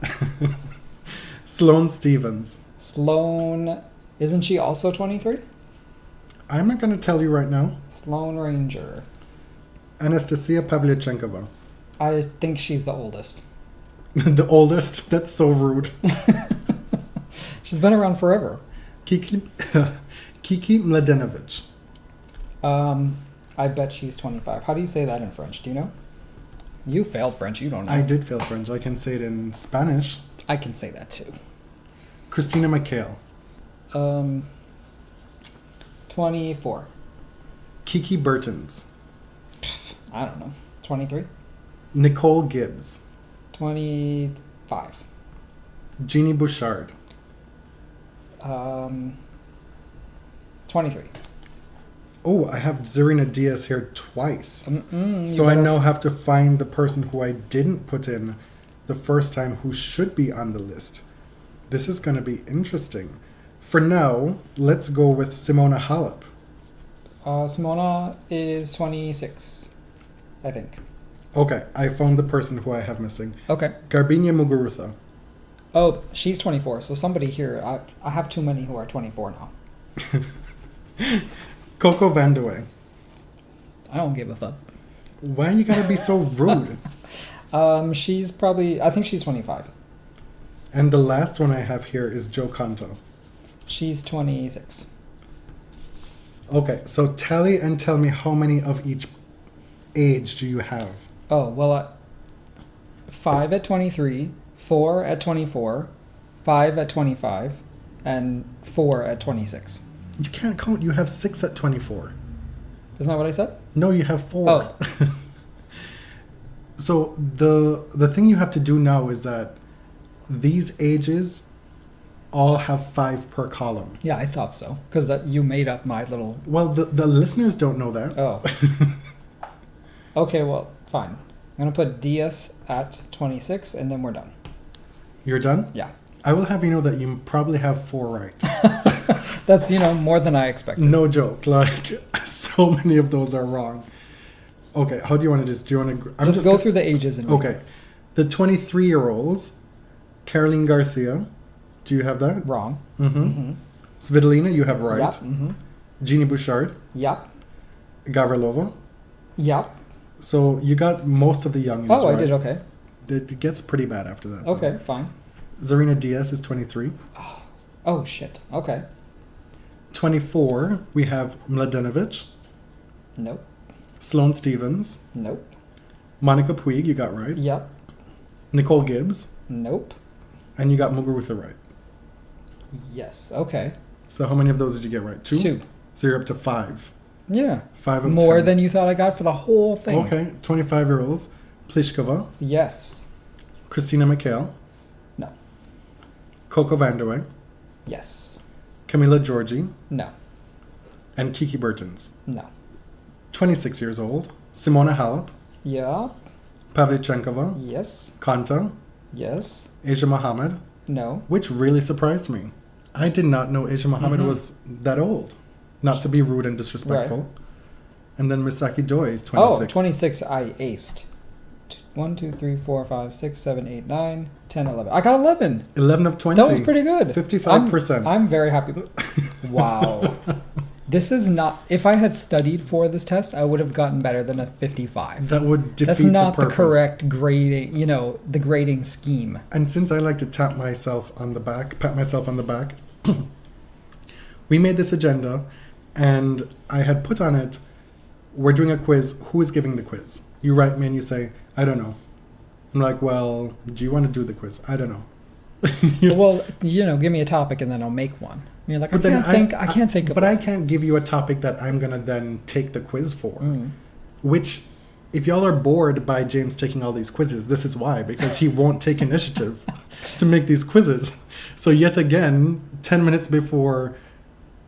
Sloane Stevens. Sloane, isn't she also 23? I'm not going to tell you right now. Sloane Ranger. Anastasia Pavlyuchenkova. I think she's the oldest. The oldest? That's so rude. She's been around forever. Kiki Mladenovic. I bet she's 25. How do you say that in French? Do you know? You failed French. You don't know. I did fail French. I can say it in Spanish. I can say that too. Christina McHale. 24. Kiki Bertens. I don't know. 23? Nicole Gibbs. 25. Jeannie Bouchard. 23. Oh, I have Zarina Diaz here twice. Mm-mm, So I now have to find the person who I didn't put in the first time who should be on the list. This is going to be interesting. For now, let's go with Simona Halep. Simona is 26, I think. Okay, I found the person who I have missing. Okay. Garbiñe Muguruza. Oh, she's 24. So somebody here. I have too many who are 24 now. Coco Vandeweghe. I don't give a fuck. Why you gotta be so rude? She's probably. I think she's 25. And the last one I have here is Jo Konta. She's 26. Okay, so tally and tell me how many of each age do you have? Oh, well, 5 at 23, 4 at 24, 5 at 25, and 4 at 26. You can't count. You have 6 at 24. Isn't that what I said? No, you have 4. Oh. So the thing you have to do now is that these ages all have 5 per column. Yeah, I thought so. Because you made up my little... Well, the listeners don't know that. Oh. Okay, well, fine. I'm going to put DS at 26, and then we're done. You're done? Yeah. I will have you know that you probably have 4 right. That's, more than I expected. No joke. Like, so many of those are wrong. Okay, how do you want to do you want to... Just go through the ages. And Okay. The 23-year-olds, Caroline Garcia. Do you have that? Wrong. Mm-hmm. Mm-hmm. Svitolina, you have right. Yep. Mm-hmm. Jeannie Bouchard. Yep. Gavrilova. Yep. So you got most of the youngins Oh, right. I did okay. It gets pretty bad after that. Okay, fine. Zarina Diaz is 23. Oh, shit. Okay. 24, we have Mladenovic. Nope. Sloane Stevens. Nope. Monica Puig, you got right. Yep. Nicole Gibbs. Nope. And you got Muguruza right. Yes. Okay. So how many of those did you get right? 2? 2. So you're up to 5. Yeah. 5 of More 10. than you thought I got for the whole thing. Okay, 25-year-olds. Pliskova. Yes. Christina McHale. No. Coco Vandeweghe. Yes. Camila Giorgi. No. And Kiki Bertens. No. 26 years old. Simona Halep. Yeah. Pavlyuchenkova. Yes. Konta. Yes. Asia Mohammed. No. Which really surprised me. I did not know Asia Mohammed was that old. Not to be rude and disrespectful. Right. And then Misaki Doi is 26. Oh, 26 I aced. 1, 2, 3, 4, 5, 6, 7, 8, 9, 10, 11. I got 11. 11 of 20. That was pretty good. 55%. I'm very happy. Wow. This is not... If I had studied for this test, I would have gotten better than a 55. That would defeat That's not the the purpose. correct grading, the grading scheme. And since I like to pat myself on the back, we made this agenda, and I had put on it, we're doing a quiz. Who is giving the quiz? You write me and you say, I don't know. I'm like, well, do you want to do the quiz? I don't know. Well, give me a topic and then I'll make one. You're like, I can't think of But I can't give you a topic that I'm going to then take the quiz for. Which, if y'all are bored by James taking all these quizzes, this is why. Because he won't take initiative to make these quizzes. So yet again, 10 minutes before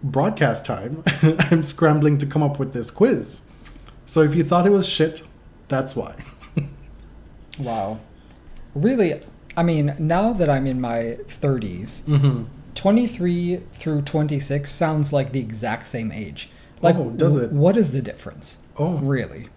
broadcast time, I'm scrambling to come up with this quiz. So if you thought it was shit, that's why. Wow. Really, I mean, now that I'm in my 30s, 23 through 26 sounds like the exact same age. Like, oh, does it? What is the difference? Oh. Really?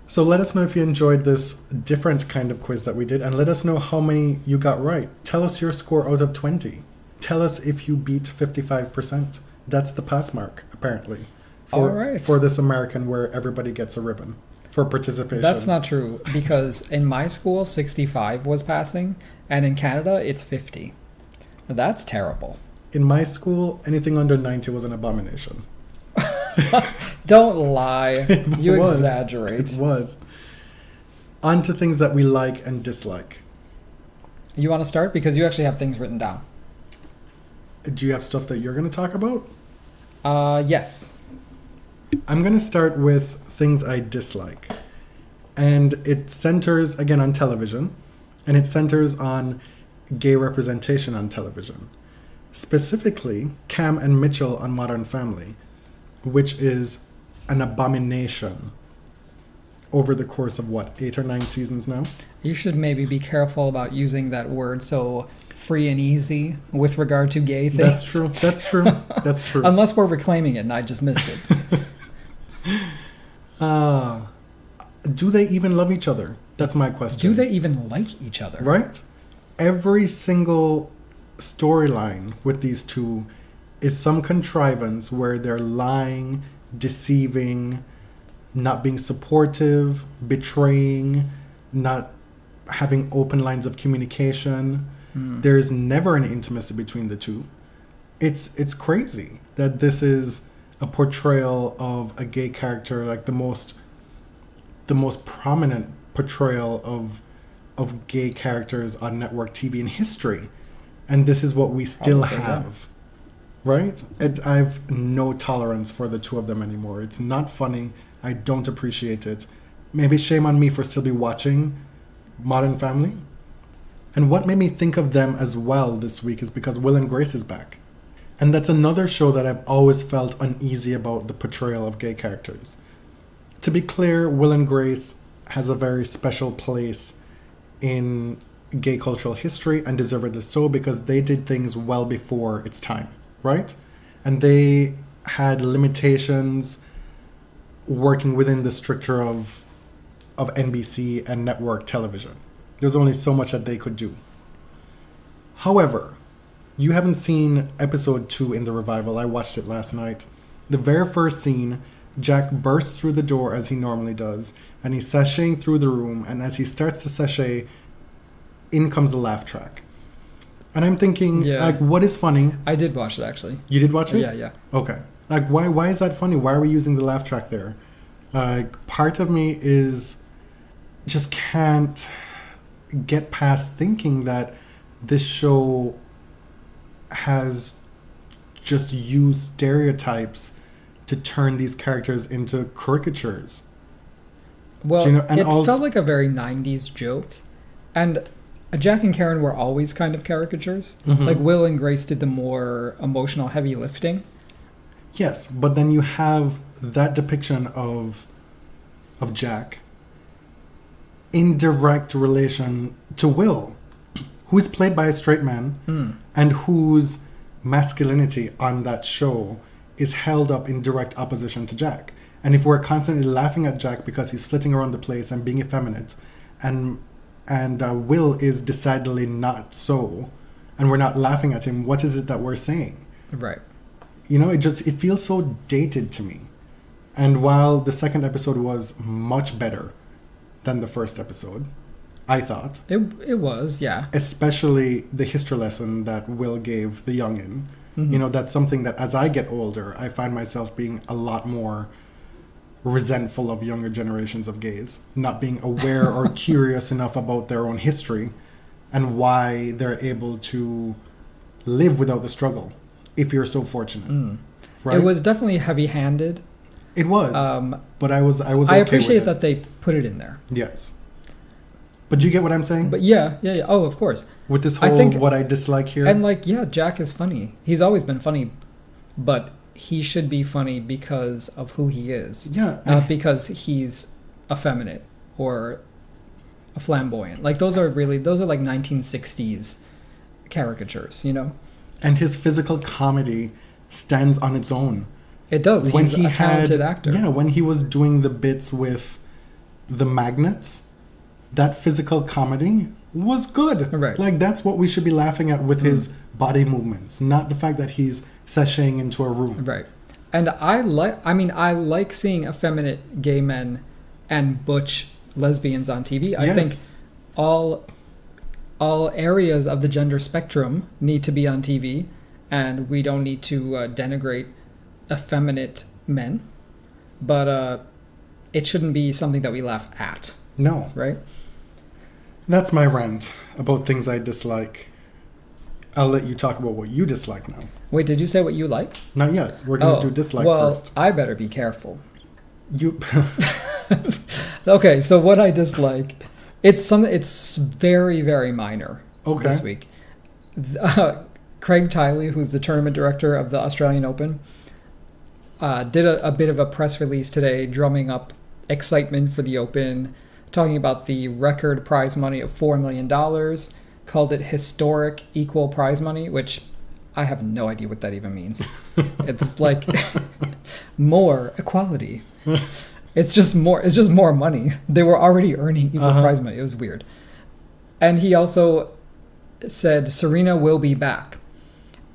So let us know if you enjoyed this different kind of quiz that we did, and let us know how many you got right. Tell us your score out of 20. Tell us if you beat 55%. That's the pass mark, apparently. All right. For this American where everybody gets a ribbon for participation. That's not true, because in my school, 65 was passing, and in Canada, it's 50. That's terrible. In my school, anything under 90 was an abomination. Don't lie. You was. exaggerate. It was. On to things that we like and dislike. You want to start? Because you actually have things written down. Do you have stuff that you're going to talk about? Yes. I'm going to start with things I dislike. And it centers, again, on television. And it centers on gay representation on television. Specifically, Cam and Mitchell on Modern Family, which is an abomination over the course of, 8 or 9 seasons now? You should maybe be careful about using that word so free and easy with regard to gay things. That's true. That's true. That's true. Unless we're reclaiming it and I just missed it. Do they even love each other? That's my question. Do they even like each other? Right? Every single storyline with these two is some contrivance where they're lying, deceiving, not being supportive, betraying, not having open lines of communication. There's never an intimacy between the two. It's crazy that this is a portrayal of a gay character, like the most prominent portrayal of gay characters on network TV in history, and this is what we still have, right? I have no tolerance for the two of them anymore. It's not funny. I don't appreciate it. Maybe shame on me for still be watching Modern Family. And what made me think of them as well this week is because Will and Grace is back. And that's another show that I've always felt uneasy about the portrayal of gay characters. To be clear, Will and Grace has a very special place in gay cultural history, and deservedly so, because they did things well before its time, right? And they had limitations working within the stricture of NBC and network television. There's only so much that they could do. However, you haven't seen episode 2 in the revival. I watched it last night. The very first scene, Jack bursts through the door as he normally does, and he's sashaying through the room, and as he starts to sashay, in comes the laugh track. And I'm thinking, like, what is funny? I did watch it, actually. You did watch it? Yeah. Okay. Like, why is that funny? Why are we using the laugh track there? Part of me is just can't get past thinking that this show has just used stereotypes to turn these characters into caricatures. Well, you know, and it felt like a very 90s joke. And Jack and Karen were always kind of caricatures. Mm-hmm. Like Will and Grace did the more emotional heavy lifting. Yes, but then you have that depiction of Jack in direct relation to Will, who is played by a straight man and whose masculinity on that show is held up in direct opposition to Jack. And if we're constantly laughing at Jack because he's flitting around the place and being effeminate, and Will is decidedly not so, and we're not laughing at him, what is it that we're saying? Right. You know, it feels so dated to me. And while the second episode was much better than the first episode, I thought. It was, yeah. Especially the history lesson that Will gave the youngin'. Mm-hmm. You know, that's something that as I get older, I find myself being a lot more resentful of younger generations of gays, not being aware or curious enough about their own history and why they're able to live without the struggle, if you're so fortunate. Right? It was definitely heavy-handed. It was, but I was okay. I appreciate with that they put it in there. Yes. But do you get what I'm saying? But yeah. Oh, of course. With this whole what I dislike here. And like, yeah, Jack is funny. He's always been funny, but he should be funny because of who he is. Yeah. Not because he's effeminate or a flamboyant. Like those are like 1960s caricatures, you know? And his physical comedy stands on its own. It does. He's a talented actor. Yeah, when he was doing the bits with the magnets, that physical comedy was good. Right. Like, that's what we should be laughing at with his body movements, not the fact that he's sashaying into a room. Right. And I like seeing effeminate gay men and butch lesbians on TV. I think all areas of the gender spectrum need to be on TV, and we don't need to denigrate effeminate men, but it shouldn't be something that we laugh at. No. Right? That's my rant about things I dislike. I'll let you talk about what you dislike now. Wait, did you say what you like? Not yet. We're going to do dislike first. Well, I better be careful. You... Okay, so what I dislike, it's very, very minor this week. Craig Tiley, who's the tournament director of the Australian Open, did a bit of a press release today drumming up excitement for the Open, talking about the record prize money of $4 million, called it historic equal prize money, which I have no idea what that even means. It's like more equality. It's just more money. They were already earning equal prize money. It was weird. And he also said Serena will be back.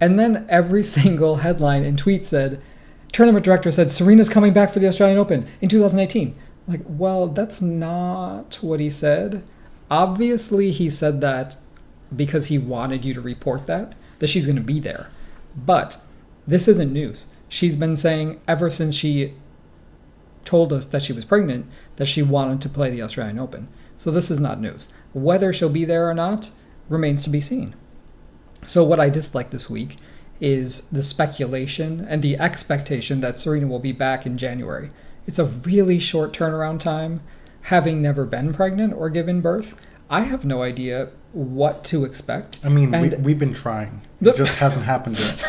And then every single headline and tweet said, tournament director said Serena's coming back for the Australian Open in 2018. Like, well, that's not what he said. Obviously, he said that because he wanted you to report that she's going to be there. But this isn't news. She's been saying ever since she told us that she was pregnant that she wanted to play the Australian Open. So this is not news. Whether she'll be there or not remains to be seen. So what I dislike this week is the speculation and the expectation that Serena will be back in January. It's a really short turnaround time. Having never been pregnant or given birth, I have no idea what to expect. I mean, we've been trying. It just hasn't happened yet.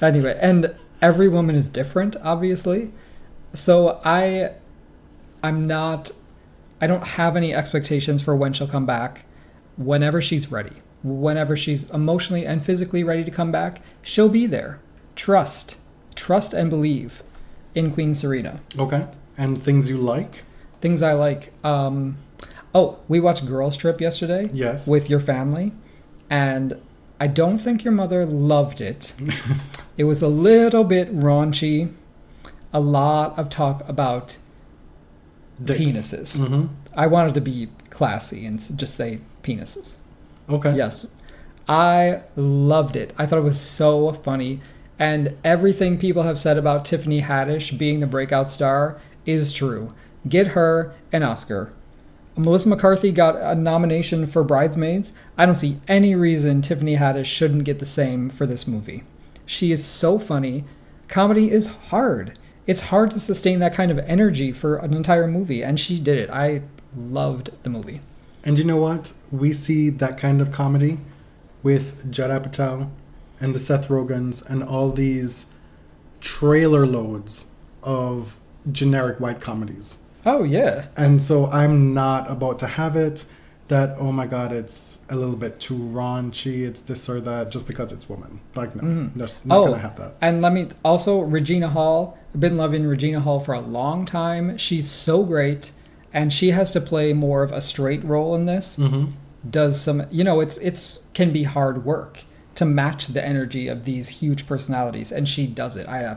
Anyway, and every woman is different, obviously. So I don't have any expectations for when she'll come back. Whenever she's ready, whenever she's emotionally and physically ready to come back, she'll be there. Trust and believe in Queen Serena. Okay. And things you like? Things I like. We watched Girls Trip yesterday. Yes. With your family. And I don't think your mother loved it. It was a little bit raunchy. A lot of talk about Dicks. Penises. Mm-hmm. I wanted to be classy and just say penises. Okay. Yes. I loved it. I thought it was so funny. And everything people have said about Tiffany Haddish being the breakout star is true. Get her an Oscar. Melissa McCarthy got a nomination for Bridesmaids. I don't see any reason Tiffany Haddish shouldn't get the same for this movie. She is so funny. Comedy is hard. It's hard to sustain that kind of energy for an entire movie, and she did it. I loved the movie. And you know what? We see that kind of comedy with Judd Apatow and the Seth Rogens and all these trailer loads of generic white comedies. Oh, yeah. And so I'm not about to have it that, oh my God, it's a little bit too raunchy, it's this or that, just because it's woman. Like, no, that's not going to have that. And let me also, Regina Hall. I've been loving Regina Hall for a long time. She's so great, and she has to play more of a straight role in this. Mm-hmm. Does some, it's can be hard work to match the energy of these huge personalities, and she does it. I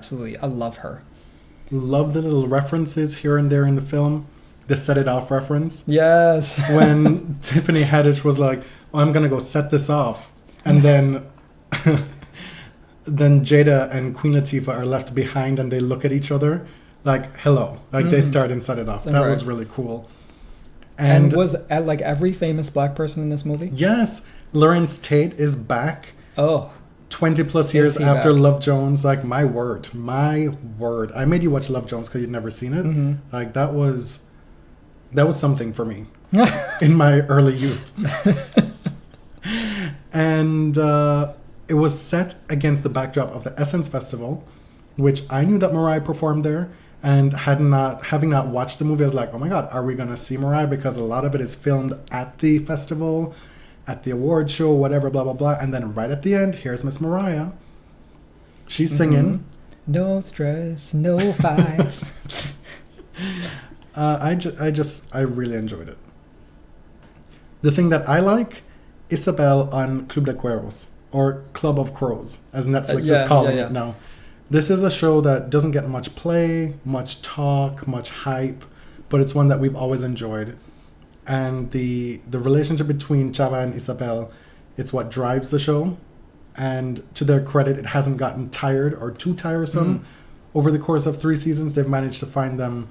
love her. Love the little references here and there in the film. The set it off reference. Yes. When Tiffany Haddish was like, oh, I'm going to go set this off. And then Jada and Queen Latifah are left behind and they look at each other like, hello. Like they start and set it off. That was really cool. And was like every famous black person in this movie? Yes. Lawrence Tate is back. Oh. 20 plus years after Love Jones. Like, my word. I made you watch Love Jones because you'd never seen it. Mm-hmm. Like, that was something for me in my early youth. And it was set against the backdrop of the Essence Festival, which I knew that Mariah performed there. And having not watched the movie, I was like, oh my God, are we going to see Mariah? Because a lot of it is filmed at the festival, at the award show, whatever, blah, blah, blah. And then right at the end, here's Miss Mariah. She's singing. No stress, no fights. I really enjoyed it. The thing that I like, Isabel on Club de Cuervos, or Club of Crows, as Netflix is calling it now. This is a show that doesn't get much play, much talk, much hype, but it's one that we've always enjoyed. And the relationship between Chava and Isabel, it's what drives the show. And to their credit, it hasn't gotten tired or too tiresome. Over the course of 3 seasons, they've managed to find them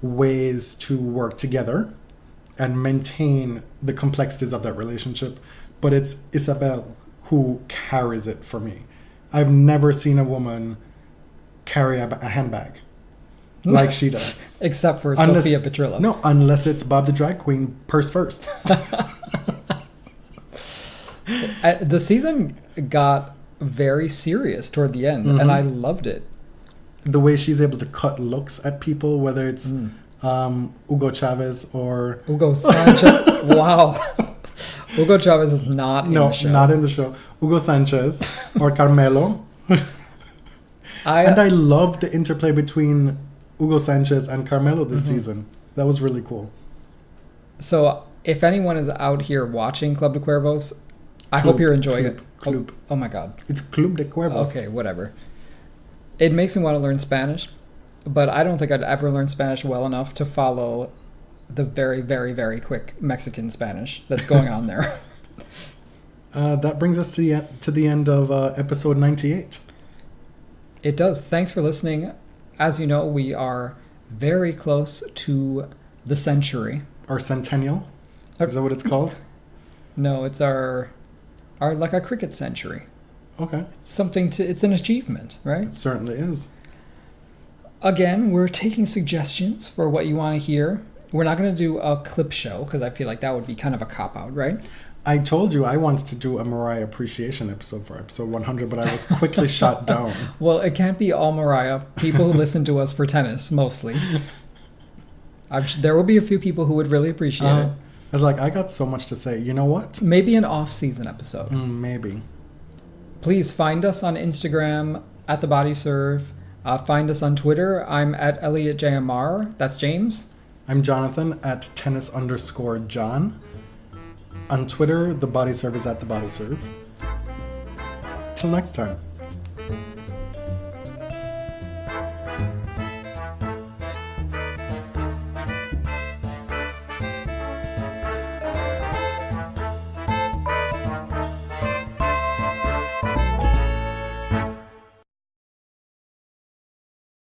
ways to work together and maintain the complexities of that relationship. But it's Isabel who carries it for me. I've never seen a woman carry a handbag like she does. Except for Sophia Petrillo. No, unless it's Bob the Drag Queen, purse first. The season got very serious toward the end, and I loved it. The way she's able to cut looks at people, whether it's Hugo Chavez or... Hugo Sanchez. Wow. Hugo Chavez is not in the show. No, not in the show. Hugo Sanchez or Carmelo. And I loved the interplay between Hugo Sanchez and Carmelo this season. That was really cool. So if anyone is out here watching Club de Cuervos, I hope you're enjoying it. Club. Oh my God. It's Club de Cuervos. Okay, whatever. It makes me want to learn Spanish, but I don't think I'd ever learn Spanish well enough to follow the very, very, very quick Mexican Spanish that's going on there. That brings us to the end of episode 98. It does. Thanks for listening. As you know, we are very close to the century. Our centennial? Is that what it's called? No, it's our cricket century. Okay. It's an achievement, right? It certainly is. Again, we're taking suggestions for what you want to hear. We're not going to do a clip show because I feel like that would be kind of a cop-out, right? I told you I wanted to do a Mariah appreciation episode for episode 100, but I was quickly shot down. Well, it can't be all Mariah. People who listen to us for tennis, mostly. There will be a few people who would really appreciate it. I was like, I got so much to say. You know what? Maybe an off-season episode. Maybe. Please find us on Instagram at The Body Serve. Find us on Twitter. I'm at ElliotJMR. That's James. I'm Jonathan at tennis_John. On Twitter, The Body Serve is at The Body Serve. Till next time.